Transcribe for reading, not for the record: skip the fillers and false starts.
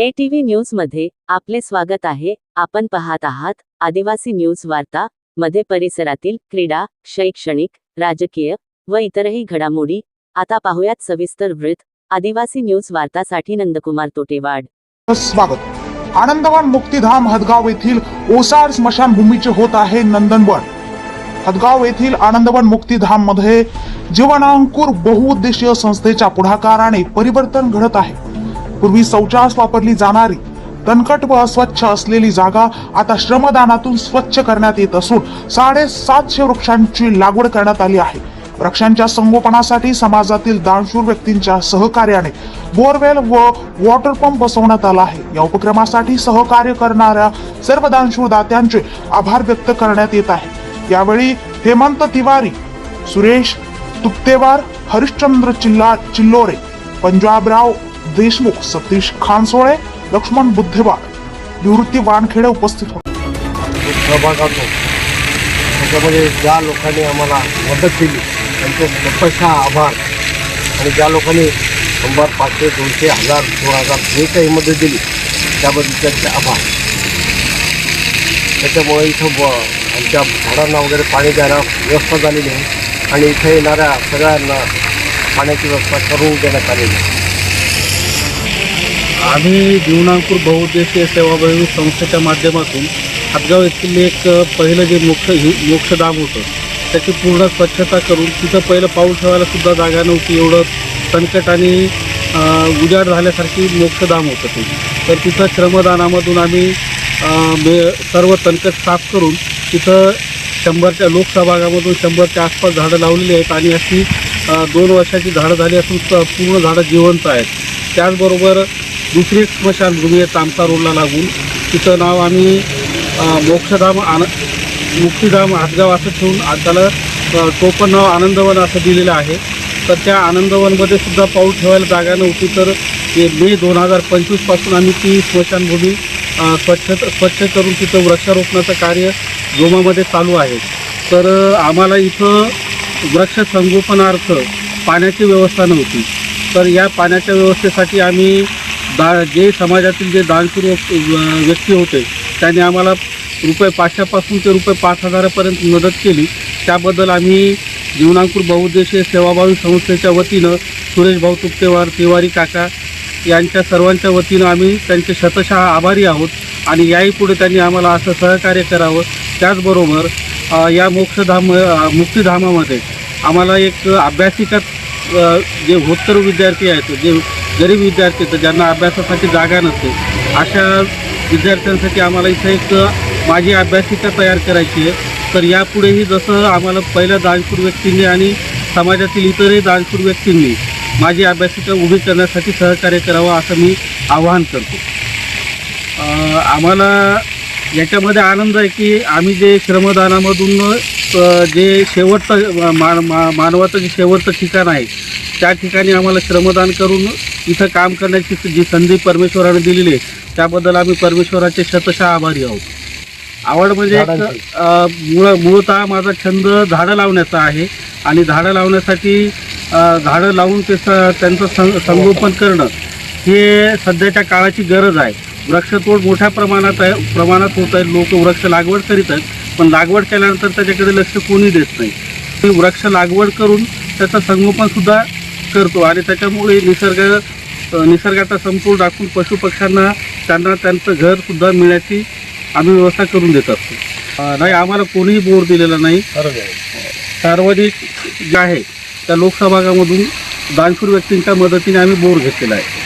ATV news मध्ये आपले स्वागत आहे। आपण पाहत आहात आदिवासी न्यूज वार्ता मध्ये परिसरातील क्रीडा, शैक्षणिक, राजकीय व इतरही घडामोडी। आता पाहूयात सविस्तर वृत्त। आदिवासी न्यूज वार्तासाठी नंदकुमार तोटेवाड। स्वागत। आनंदवन मुक्तिधाम हदगाव येथील ओसाड स्मशानभूमीचे होत आहे नंदनवन। हदगाव येथील आनंदवन मुक्तिधाम मध्ये जीवनांकुर बहुउद्देशीय संस्थेच्या पुढाकाराने परिवर्तन घडत आहे। पूर्वी शौचास वापरली जाणारी तणकट व अस्वच्छ असलेली जागा आता श्रमदानातून स्वच्छ करण्यात येत असून 750 वृक्षांची लागवड करण्यात आली आहे। वृक्षांच्या संगोपनासाठी समाजातील दानशूर व्यक्तींच्या सहकार्याने बोरवेल व वॉटर पंप बसवण्यात आला आहे। या उपक्रमासाठी सहकार्य करणाऱ्या सर्व दानशूर दात्यांचे आभार व्यक्त करण्यात येत आहे। यावेळी हेमंत तिवारी, सुरेश तुप्तेवार, हरिश्चंद्र चिल्लोरे, पंजाबराव देशमुख, सतीश खानसोळे, लक्ष्मण बुद्धेवार, निवृत्ती वानखेडे उपस्थित होते। त्याच्यामध्ये ज्या लोकांनी आम्हाला मदत केली त्यांचे स्वतःचा आभार, आणि ज्या लोकांनी 100, 500, 200, 1000, 2000 जे काही मदत दिली त्याबद्दल त्यांचे आभार। त्याच्यामुळे इथं आमच्या झाडांना वगैरे पाणी द्यायला व्यवस्था झालेली आहे आणि इथे येणाऱ्या सगळ्यांना पाण्याची व्यवस्था करून देण्यात आलेली आहे। आम्ही जीवनांकुर बहुउद्देशीय सेवाभावी संस्थेच्या माध्यमातून हदगाव येथील एक पहिलं जे मोक्षधाम होतं त्याची पूर्ण स्वच्छता करून तिथं पहिलं पाऊल ठेवायला सुद्धा जागा नव्हती। एवढं तणकट आणि उजाड झाल्यासारखी मोक्षधाम होतं ते। तर तिथं श्रमदानामधून आम्ही सर्व तणकट साफ करून तिथं 100च्या लोकसहभागामधून 100च्या आसपास झाडं लावलेली आहेत आणि अशी 2 वर्षाची झाडं झाली असून पूर्ण झाडं जिवंत आहेत। त्याचबरोबर दुसरी एक स्मशानभूमी आहे तामसा रोडला लागून, तिचं नाव आम्ही मोक्षधाम मुक्तिधाम हदगाव असं ठेवून त्याला टोपण नाव आनंदवन असं दिलेलं आहे। तर त्या आनंदवनमध्ये सुद्धा पाऊल ठेवायला जागा नव्हती। तर मे 2025 पासून आम्ही ती स्मशानभूमी स्वच्छ करून तिथं वृक्षारोपणाचं कार्य जोमामध्ये चालू आहे। तर आम्हाला इथं वृक्ष संगोपनार्थ पाण्याची व्यवस्था नव्हती। तर या पाण्याच्या व्यवस्थेसाठी आम्ही जे समाजातील जे दानशूर व्यक्ती होते त्यांनी आम्हाला ₹500 पासून ते ₹5000 पर्यंत मदत केली। त्याबद्दल आम्ही जीवनांकुर बहुउद्देशीय सेवाभावी संस्थेच्या वतीनं सुरेश भाऊ तुप्तेवार, तिवारी काका यांच्या सर्वांच्या वतीनं आम्ही त्यांचे शतशः आभारी आहोत आणि याही पुढे त्यांनी आम्हाला असं सहकार्य करावं। त्याचबरोबर या मुक्तिधामामध्ये आम्हाला एक अभ्यासिका जे होतकरू विद्यार्थी आहेत, जे गरीब विद्यार्थी आहेत ज्यांना अभ्यासासाठी जागा नसते, अशा विद्यार्थ्यांसाठी आम्हाला इथं एक माझी अभ्यासिका तयार करायची आहे। तर यापुढेही जसं आम्हाला पहिल्या दानशूर व्यक्तींनी आणि समाजातील इतरही दानशूर व्यक्तींनी माझी अभ्यासिका उभी करण्यासाठी सहकार्य करावं असं मी आवाहन करतो। आम्हाला याच्यामध्ये आनंद आहे की आम्ही जे श्रमदानामधून जे शेवटचं मानवाचं जे शेवटचं ठिकाण आहे त्या ठिकाणी आम्हाला श्रमदान करून इथं काम करण्याची जी संधी परमेश्वराने दिलेली आहे त्याबद्दल आम्ही परमेश्वराचे शतशः आभारी आहोत। आवड म्हणजे मूळतः माझा छंद झाडं लावण्याचा आहे आणि झाडं लावण्यासाठी झाडं लावून त्यांचं संगोपन करणं हे सध्याच्या काळाची गरज आहे। वृक्षतोड मोठ्या प्रमाणात होत आहे। लोक वृक्ष लागवड करीत आहेत, पण लागवड केल्यानंतर त्याच्याकडे लक्ष कोणी देत नाही। वृक्ष लागवड करून त्याचं संगोपनसुद्धा करतो आणि त्याच्यामुळे निसर्गाचा समतोल राखून पशुपक्ष्यांना त्यांना त्यांचं घरसुद्धा मिळण्याची आम्ही व्यवस्था करून देत असतो। नाही, आम्हाला कोणीही बोर दिलेला नाही। सार्वजनिक जे आहे त्या लोकसहभागामधून दानशूर व्यक्तींच्या मदतीने आम्ही बोर घेतलेला आहे।